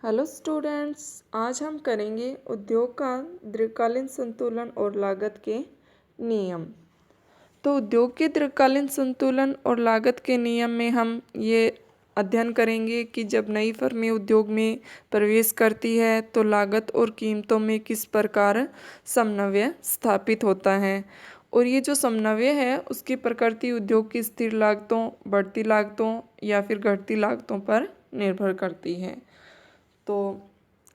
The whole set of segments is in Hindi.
हेलो स्टूडेंट्स, आज हम करेंगे उद्योग का दीर्घकालीन संतुलन और लागत के नियम। तो उद्योग के दीर्घकालीन संतुलन और लागत के नियम में हम ये अध्ययन करेंगे कि जब नई फर्में उद्योग में प्रवेश करती है तो लागत और कीमतों में किस प्रकार समन्वय स्थापित होता है। और ये जो समन्वय है उसकी प्रकृति उद्योग की स्थिर लागतों, बढ़ती लागतों या फिर घटती लागतों पर निर्भर करती है। तो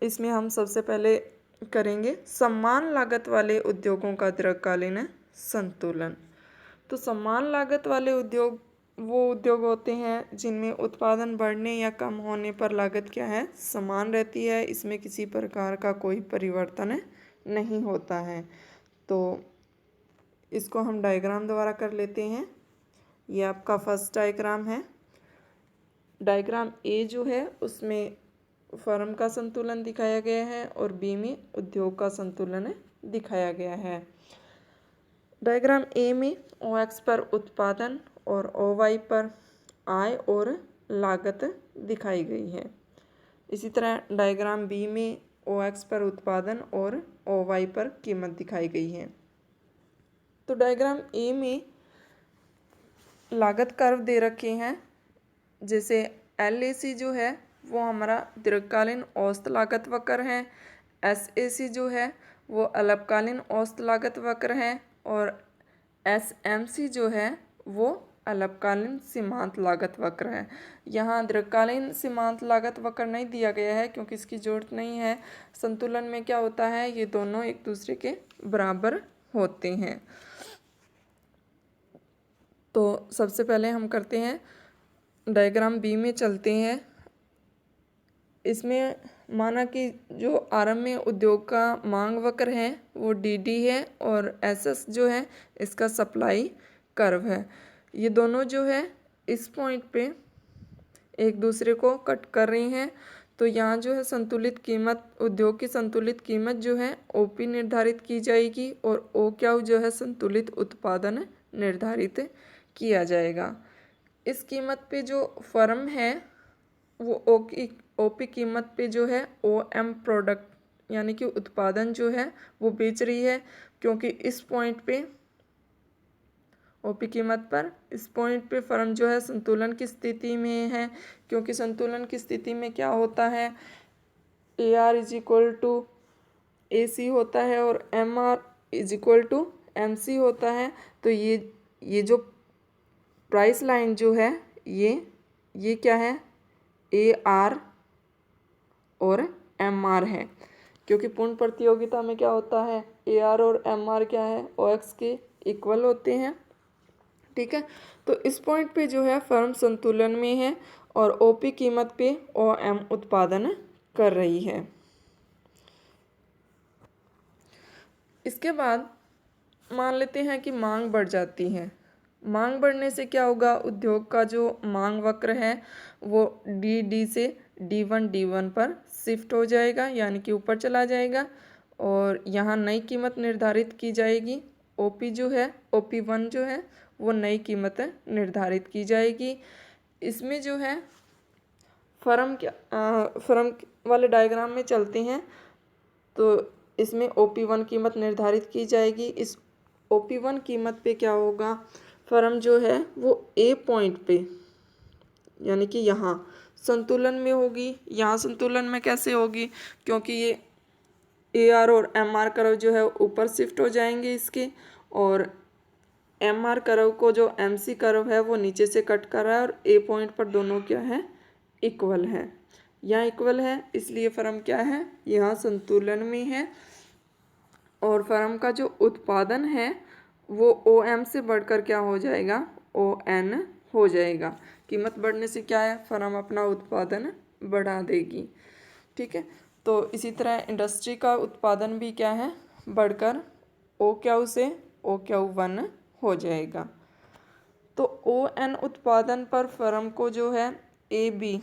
इसमें हम सबसे पहले करेंगे समान लागत वाले उद्योगों का दीर्घकालीन संतुलन। तो समान लागत वाले उद्योग वो उद्योग होते हैं जिनमें उत्पादन बढ़ने या कम होने पर लागत क्या है, समान रहती है। इसमें किसी प्रकार का कोई परिवर्तन नहीं होता है। तो इसको हम डायग्राम द्वारा कर लेते हैं। ये आपका फर्स्ट डायग्राम है। डायग्राम ए जो है उसमें फर्म का संतुलन दिखाया गया है और बी में उद्योग का संतुलन दिखाया गया है। डायग्राम ए में ओ एक्स पर उत्पादन और ओ वाई पर आय और लागत दिखाई गई है। इसी तरह डायग्राम बी में ओ एक्स पर उत्पादन और ओ वाई पर कीमत दिखाई गई है। तो डायग्राम ए में लागत कर्व दे रखे हैं। जैसे LAC जो है वो हमारा दीर्घकालीन औसत लागत वक्र है, SAC जो है वो अल्पकालीन औसत लागत वक्र है और SMC जो है वो अल्पकालीन सीमांत लागत वक्र है। यहाँ दीर्घकालीन सीमांत लागत वक्र नहीं दिया गया है क्योंकि इसकी जरूरत नहीं है। संतुलन में क्या होता है, ये दोनों एक दूसरे के बराबर होते हैं। तो सबसे पहले हम करते हैं डायग्राम बी में चलते हैं। इसमें माना कि जो आरंभ में उद्योग का मांग वक्र है वो DD है और SS जो है इसका सप्लाई कर्व है। ये दोनों जो है इस पॉइंट पे एक दूसरे को कट कर रही हैं। तो यहाँ जो है संतुलित कीमत, उद्योग की संतुलित कीमत जो है OP निर्धारित की जाएगी और OQ जो है संतुलित उत्पादन निर्धारित किया जाएगा। इस कीमत पे जो फर्म है वो OP कीमत पे जो है OM प्रोडक्ट यानी कि उत्पादन जो है वो बेच रही है, क्योंकि इस पॉइंट पे OP कीमत पर इस पॉइंट पे फर्म जो है संतुलन की स्थिति में है। क्योंकि संतुलन की स्थिति में क्या होता है, AR is equal to AC होता है और MR is equal to MC होता है। तो ये जो प्राइस लाइन जो है ये क्या है, AR और MR है। क्योंकि पूर्ण प्रतियोगिता में क्या होता है, AR और MR क्या है, OX के इक्वल होते हैं। ठीक है, तो इस पॉइंट पे जो है फर्म संतुलन में है और OP कीमत पे OM उत्पादन कर रही है। इसके बाद मान लेते हैं कि मांग बढ़ जाती है। मांग बढ़ने से क्या होगा, उद्योग का जो मांग वक्र है वो DD से D1 पर शिफ्ट हो जाएगा यानी कि ऊपर चला जाएगा और यहाँ नई कीमत निर्धारित की जाएगी। OP जो है OP1 जो है वो नई कीमत निर्धारित की जाएगी। इसमें जो है फर्म वाले डायग्राम में चलते हैं। तो इसमें OP1 कीमत निर्धारित की जाएगी। इस OP1 कीमत पे क्या होगा, फर्म जो है वो A पॉइंट पे यानी कि यहाँ संतुलन में होगी। यहाँ संतुलन में कैसे होगी, क्योंकि ये AR और MR कर्व जो है ऊपर शिफ्ट हो जाएंगे इसके, और MR कर्व को जो MC कर्व है वो नीचे से कट कर रहा है और A पॉइंट पर दोनों क्या है, इक्वल है। यहाँ इक्वल है इसलिए फर्म क्या है, यहाँ संतुलन में है। और फर्म का जो उत्पादन है वो OM से बढ़कर क्या हो जाएगा, ON हो जाएगा। कीमत बढ़ने से क्या है, फर्म अपना उत्पादन बढ़ा देगी। ठीक है, तो इसी तरह इंडस्ट्री का उत्पादन भी क्या है, बढ़कर OQ से OQ1 हो जाएगा। तो ON उत्पादन पर फर्म को जो है AB,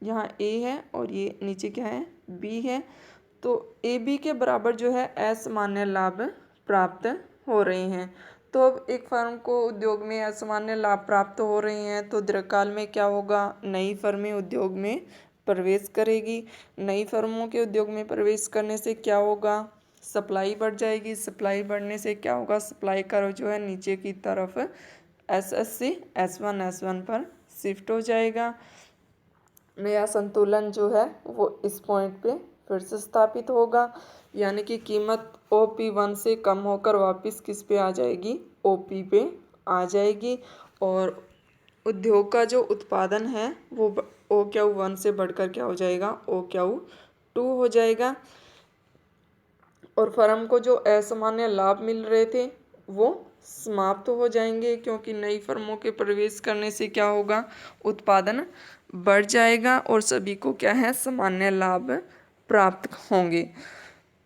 यहाँ A है और ये नीचे क्या है, B है। तो AB के बराबर जो है असामान्य लाभ प्राप्त हो रहे हैं। तो अब एक फर्म को उद्योग में असामान्य लाभ प्राप्त हो रहे हैं तो दीर्घकाल में क्या होगा, नई फर्में उद्योग में प्रवेश करेगी। नई फर्मों के उद्योग में प्रवेश करने से क्या होगा, सप्लाई बढ़ जाएगी। सप्लाई बढ़ने से क्या होगा, सप्लाई कर्व जो है नीचे की तरफ SS से S1 पर शिफ्ट हो जाएगा। नया संतुलन जो है वो इस पॉइंट पे फिर से स्थापित होगा, यानी कि कीमत OP1 से कम होकर वापस किस पे आ जाएगी, OP पे आ जाएगी। और उद्योग का जो उत्पादन है वो OQ1 से बढ़कर क्या हो जाएगा, OQ2 हो जाएगा। और फर्म को जो असामान्य लाभ मिल रहे थे वो समाप्त हो जाएंगे, क्योंकि नई फर्मों के प्रवेश करने से क्या होगा, उत्पादन बढ़ जाएगा और सभी को क्या है, सामान्य लाभ प्राप्त होंगे।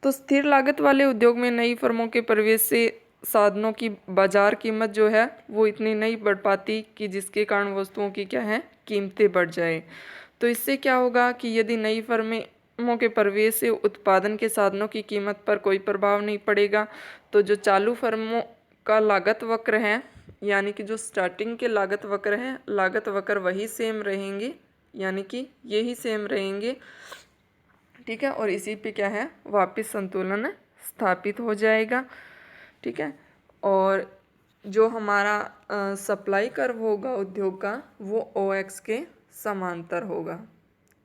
तो स्थिर लागत वाले उद्योग में नई फर्मों के प्रवेश से साधनों की बाजार कीमत जो है वो इतनी नहीं बढ़ पाती कि जिसके कारण वस्तुओं की क्या है, कीमतें बढ़ जाए। तो इससे क्या होगा कि यदि नई फर्मों के प्रवेश से उत्पादन के साधनों की कीमत पर कोई प्रभाव नहीं पड़ेगा, तो जो चालू फर्मों का लागत वक्र है, यानी कि जो स्टार्टिंग के लागत वक्र हैं, लागत वक्र वही सेम रहेंगे, यानी कि यही सेम रहेंगे, ठीक है। और इसी पे क्या है, वापस संतुलन स्थापित हो जाएगा, ठीक है। और जो हमारा सप्लाई कर्व होगा उद्योग का वो OX के समांतर होगा।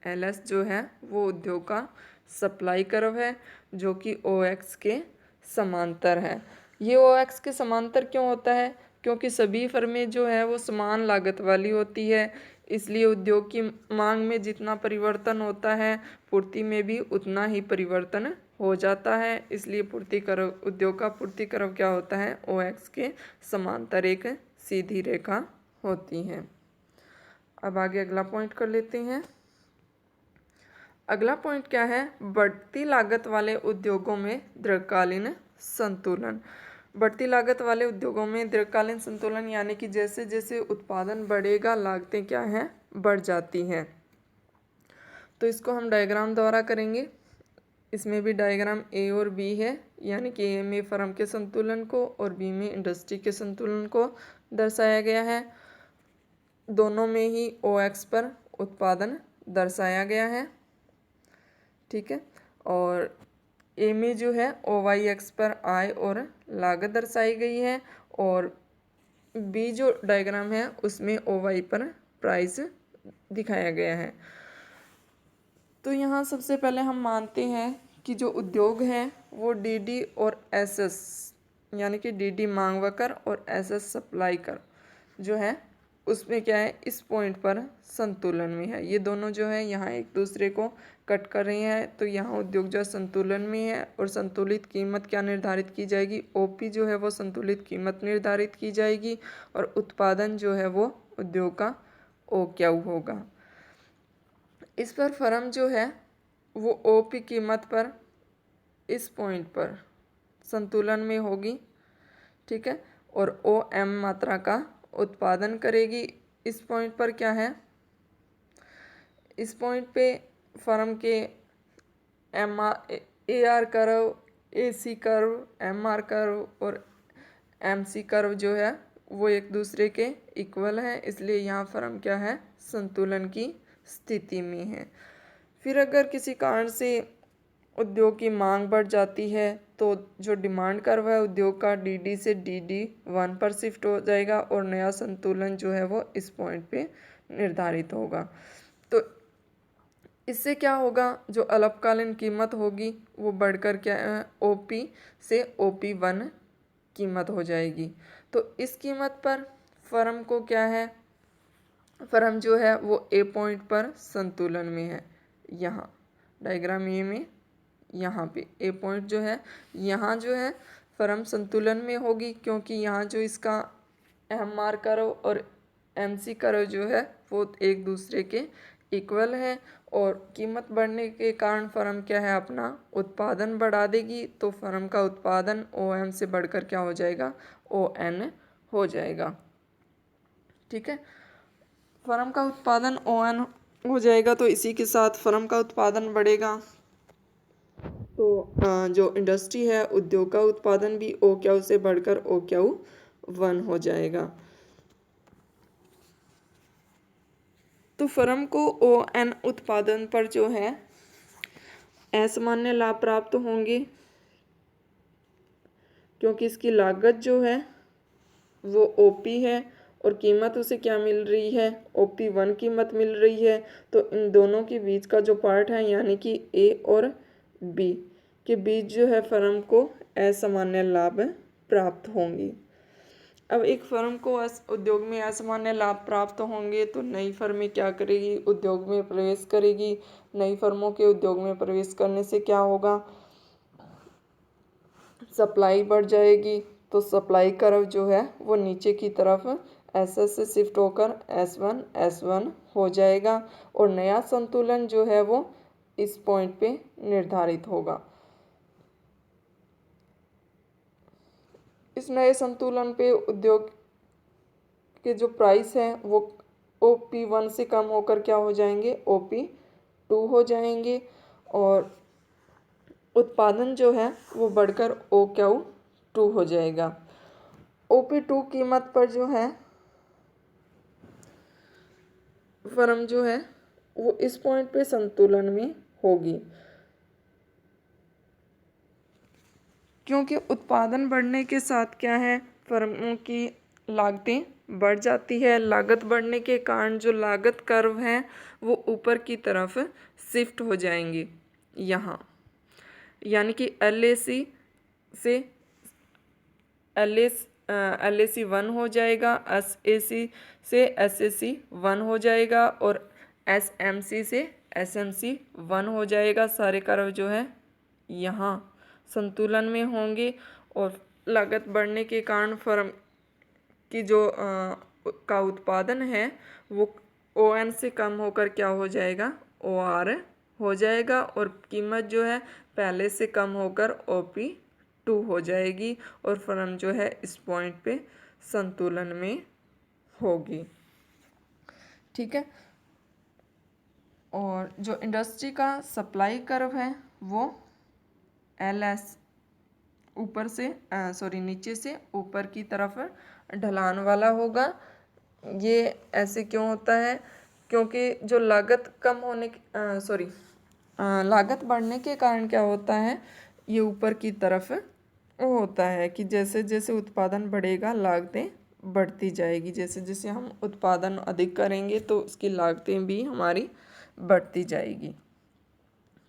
LS जो है वो उद्योग का सप्लाई कर्व है जो कि OX के समांतर है। ये OX के समांतर क्यों होता है, क्योंकि सभी फर्में जो है वो समान लागत वाली होती है, इसलिए उद्योग की मांग में जितना परिवर्तन होता है पूर्ति में भी उतना ही परिवर्तन हो जाता है। इसलिए पूर्ति कर्व, उद्योग का पूर्ति कर्व क्या होता है, OX के समांतर एक सीधी रेखा होती है। अब आगे अगला पॉइंट कर लेते हैं। अगला पॉइंट क्या है, बढ़ती लागत वाले उद्योगों में दीर्घकालीन संतुलन। बढ़ती लागत वाले उद्योगों में दीर्घकालीन संतुलन यानी कि जैसे जैसे उत्पादन बढ़ेगा लागतें क्या हैं, बढ़ जाती हैं। तो इसको हम डायग्राम द्वारा करेंगे। इसमें भी डायग्राम A और B है, यानी कि A में फर्म के संतुलन को और B में इंडस्ट्री के संतुलन को दर्शाया गया है। दोनों में ही OX पर उत्पादन दर्शाया गया है, ठीक है। और A में जो है OYX पर आय और लागत दर्शाई गई है, और B जो डायग्राम है उसमें OY पर प्राइस दिखाया गया है। तो यहाँ सबसे पहले हम मानते हैं कि जो उद्योग है वो DD और SS यानी कि DD मांग वक्र और SS सप्लाई कर जो है उसमें क्या है, इस पॉइंट पर संतुलन में है। ये दोनों जो है यहाँ एक दूसरे को कट कर रही हैं, तो यहाँ उद्योग जो संतुलन में है और संतुलित कीमत क्या निर्धारित की जाएगी, OP जो है वो संतुलित कीमत निर्धारित की जाएगी और उत्पादन जो है वो उद्योग का OQ होगा। इस पर फर्म जो है वो OP कीमत पर इस पॉइंट पर संतुलन में होगी, ठीक है, और OM मात्रा का उत्पादन करेगी। इस पॉइंट पर क्या है, इस पॉइंट पे फर्म के AR curve, AC curve, MR curve और MC कर्व जो है वो एक दूसरे के इक्वल है, इसलिए यहाँ फर्म क्या है, संतुलन की स्थिति में है। फिर अगर किसी कारण से उद्योग की मांग बढ़ जाती है तो जो डिमांड कर्व है उद्योग का DD से DD1 पर शिफ्ट हो जाएगा और नया संतुलन जो है वो इस पॉइंट पे निर्धारित होगा। तो इससे क्या होगा, जो अल्पकालीन कीमत होगी वो बढ़कर क्या OP से OP1 कीमत हो जाएगी। तो इस कीमत पर फर्म को क्या है, फर्म जो है वो A पॉइंट पर संतुलन में है। यहाँ डायग्राम A में यहाँ पे A पॉइंट जो है, यहाँ जो है फर्म संतुलन में होगी, क्योंकि यहाँ जो इसका MR कर्व और MC कर्व जो है वो एक दूसरे के इक्वल है, और कीमत बढ़ने के कारण फर्म क्या है, अपना उत्पादन बढ़ा देगी, तो फर्म का उत्पादन OM से बढ़कर क्या हो जाएगा, ON हो जाएगा, ठीक है। फर्म का उत्पादन ON हो जाएगा, तो इसी के साथ फर्म का उत्पादन बढ़ेगा, तो जो इंडस्ट्री है उद्योग का उत्पादन भी OQ से बढ़कर OQ1 हो जाएगा। तो फर्म को ON उत्पादन पर जो है असामान्य लाभ प्राप्त होंगे, क्योंकि इसकी लागत जो है वो OP है और कीमत उसे क्या मिल रही है, OP1 कीमत मिल रही है। तो इन दोनों के बीच का जो पार्ट है यानी कि A और B के बीच जो है फर्म को असामान्य लाभ प्राप्त होंगी। अब एक फर्म को उद्योग में असामान्य लाभ प्राप्त होंगे तो नई फर्में क्या करेगी, उद्योग में प्रवेश करेगी। नई फर्मों के उद्योग में प्रवेश करने से क्या होगा, सप्लाई बढ़ जाएगी। तो सप्लाई कर्व जो है वो नीचे की तरफ SS से शिफ्ट होकर S1 हो जाएगा और नया संतुलन जो है वो इस पॉइंट पे निर्धारित होगा। इस नए संतुलन पे उद्योग के जो प्राइस हैं वो OP1 से कम होकर क्या हो जाएंगे, OP2 हो जाएंगे और उत्पादन जो है वो बढ़कर OQ2 हो जाएगा। OP2 कीमत पर जो है फर्म जो है वो इस पॉइंट पे संतुलन में होगी, क्योंकि उत्पादन बढ़ने के साथ क्या है, फर्मों की लागतें बढ़ जाती है। लागत बढ़ने के कारण जो लागत कर्व है वो ऊपर की तरफ शिफ्ट हो जाएंगे यहाँ, यानी कि LAC से LAC1 हो जाएगा, SAC से SAC1 हो जाएगा और SMC से SMC1 हो जाएगा। सारे कर्व जो है यहाँ संतुलन में होंगे और लागत बढ़ने के कारण फर्म की जो का उत्पादन है वो ON से कम होकर क्या हो जाएगा, OR हो जाएगा और कीमत जो है पहले से कम होकर OP2 हो जाएगी और फर्म जो है इस पॉइंट पे संतुलन में होगी। ठीक है। और जो इंडस्ट्री का सप्लाई कर्व है वो LS ऊपर से नीचे से ऊपर की तरफ ढलान वाला होगा। ये ऐसे क्यों होता है, क्योंकि जो लागत कम होने लागत बढ़ने के कारण क्या होता है, ये ऊपर की तरफ वो होता है कि जैसे जैसे उत्पादन बढ़ेगा लागतें बढ़ती जाएगी। जैसे जैसे हम उत्पादन अधिक करेंगे तो उसकी लागतें भी हमारी बढ़ती जाएगी।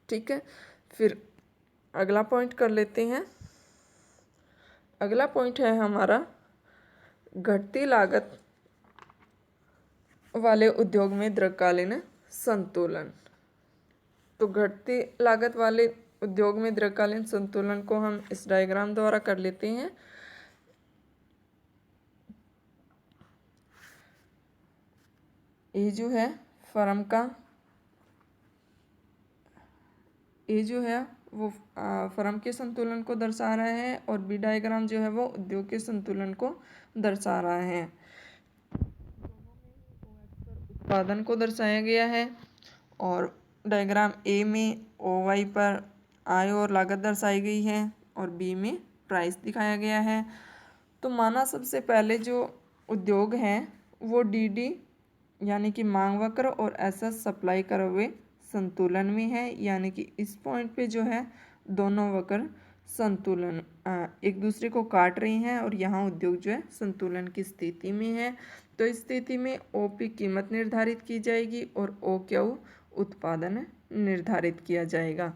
ठीक है, फिर अगला पॉइंट कर लेते हैं। अगला पॉइंट है हमारा घटती लागत वाले उद्योग में दीर्घकालीन संतुलन। तो घटती लागत वाले उद्योग में दीर्घकालीन संतुलन को हम इस डायग्राम द्वारा कर लेते हैं। ये जो है फर्म का, ये जो है वो फर्म के संतुलन को दर्शा रहा है और B डायग्राम जो है वो उद्योग के संतुलन को दर्शा रहा है। उत्पादन को दर्शाया गया है और डायग्राम A में OY पर आय और लागत दर्शाई गई है और B में प्राइस दिखाया गया है। तो माना सबसे पहले जो उद्योग हैं वो DD यानी कि मांग वक्र और SS सप्लाई कर्व वे संतुलन में है, यानी कि इस पॉइंट पे जो है दोनों वक्र संतुलन एक दूसरे को काट रही हैं और यहाँ उद्योग जो है संतुलन की स्थिति में है। तो इस स्थिति में OP कीमत निर्धारित की जाएगी और OQ उत्पादन निर्धारित किया जाएगा।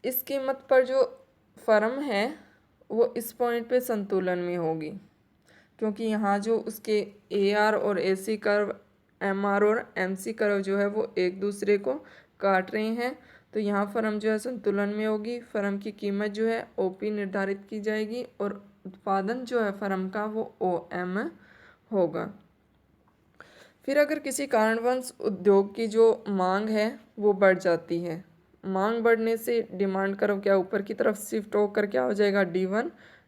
इस कीमत पर जो फर्म है वो इस पॉइंट पे संतुलन में होगी, क्योंकि यहाँ जो उसके AR और AC कर्व, MR और MC कर्व जो है वो एक दूसरे को काट रहे हैं। तो यहाँ फर्म जो है संतुलन में होगी। फर्म की कीमत जो है OP निर्धारित की जाएगी और उत्पादन जो है फर्म का वो OM होगा। फिर अगर किसी कारणवश उद्योग की जो मांग है वो बढ़ जाती है, मांग बढ़ने से डिमांड कर्व क्या ऊपर की तरफ शिफ्ट होकर क्या हो जाएगा,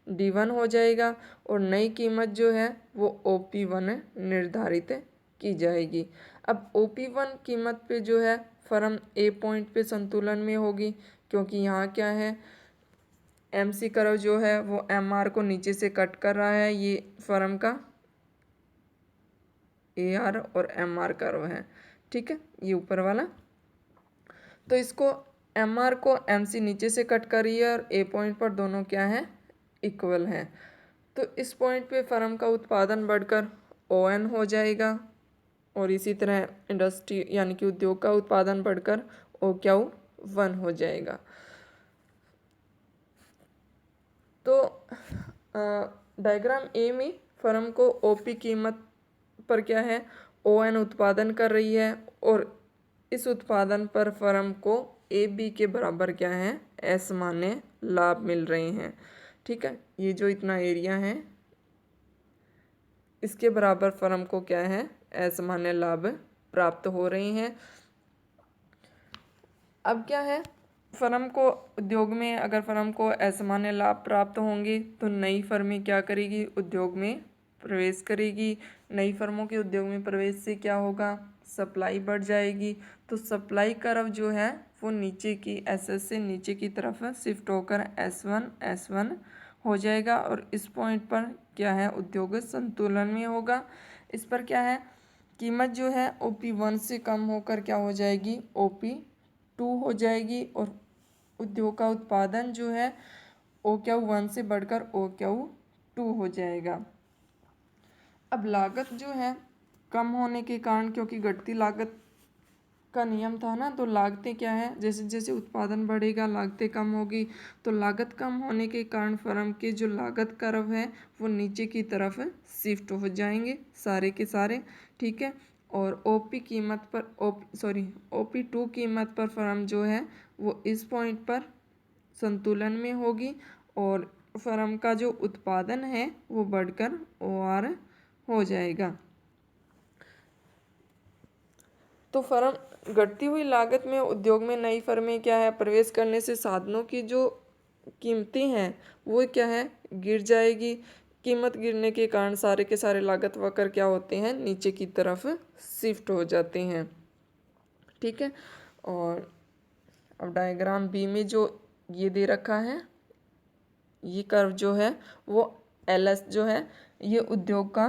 D1 हो जाएगा और नई कीमत जो है वो OP1 निर्धारित की जाएगी। अब OP1 कीमत पे जो है फर्म A पॉइंट पे संतुलन में होगी, क्योंकि यहाँ क्या है, MC कर्व जो है वो MR को नीचे से कट कर रहा है, ये फर्म का AR और MR कर्व है, ठीक है, ये ऊपर वाला। तो इसको MR को MC नीचे से कट करिए और A पॉइंट पर दोनों क्या है, इक्वल हैं। तो इस पॉइंट पे फर्म का उत्पादन बढ़कर ON हो जाएगा और इसी तरह इंडस्ट्री यानी कि उद्योग का उत्पादन बढ़कर OQ1 हो जाएगा। तो डायग्राम ए में फर्म को OP कीमत पर क्या है, ON उत्पादन कर रही है और इस उत्पादन पर फर्म को AB के बराबर क्या है, असमान्य लाभ मिल रहे हैं, ठीक है। ये जो इतना एरिया है इसके बराबर फर्म को क्या है, असमान्य लाभ प्राप्त हो रहे हैं। अब क्या है, फर्म को उद्योग में अगर फर्म को असमान्य लाभ प्राप्त होंगे तो नई फर्में क्या करेगी, उद्योग में प्रवेश करेगी। नई फर्मों के उद्योग में प्रवेश से क्या होगा, सप्लाई बढ़ जाएगी। तो सप्लाई कर्व जो है वो नीचे की SS से नीचे की तरफ शिफ्ट होकर S1 हो जाएगा और इस पॉइंट पर क्या है, उद्योग संतुलन में होगा। इस पर क्या है, कीमत जो है OP1 से कम होकर क्या हो जाएगी, OP2 हो जाएगी और उद्योग का उत्पादन जो है OQ1 से बढ़कर OQ2 हो जाएगा। अब लागत जो है कम होने के कारण, क्योंकि घटती लागत का नियम था ना, तो लागतें क्या है, जैसे जैसे उत्पादन बढ़ेगा लागतें कम होगी। तो लागत कम होने के कारण फर्म के जो लागत कर्व है वो नीचे की तरफ शिफ्ट हो जाएंगे सारे के सारे, ठीक है। और OP2 कीमत पर फर्म जो है वो इस पॉइंट पर संतुलन में होगी और फर्म का जो उत्पादन है वो बढ़कर OR हो जाएगा। तो फर्म घटती हुई लागत में उद्योग में नई फर्में क्या है, प्रवेश करने से साधनों की जो कीमतें हैं वो क्या है, गिर जाएगी। कीमत गिरने के कारण सारे के सारे लागत वक्र क्या होते हैं, नीचे की तरफ शिफ्ट हो जाते हैं, ठीक है। और अब डायग्राम बी में जो ये दे रखा है, ये कर्व जो है वो LS जो है ये उद्योग का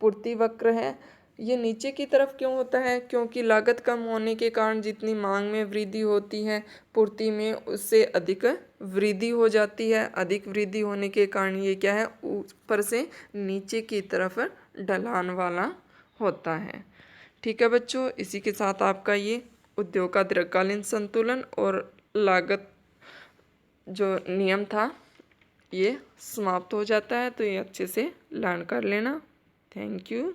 पूर्ति वक्र है। ये नीचे की तरफ क्यों होता है, क्योंकि लागत कम होने के कारण जितनी मांग में वृद्धि होती है पूर्ति में उससे अधिक वृद्धि हो जाती है। अधिक वृद्धि होने के कारण ये क्या है, ऊपर से नीचे की तरफ ढलान वाला होता है, ठीक है बच्चों। इसी के साथ आपका ये उद्योग का दीर्घकालीन संतुलन और लागत जो नियम था ये समाप्त हो जाता है। तो ये अच्छे से लर्न कर लेना। Thank you.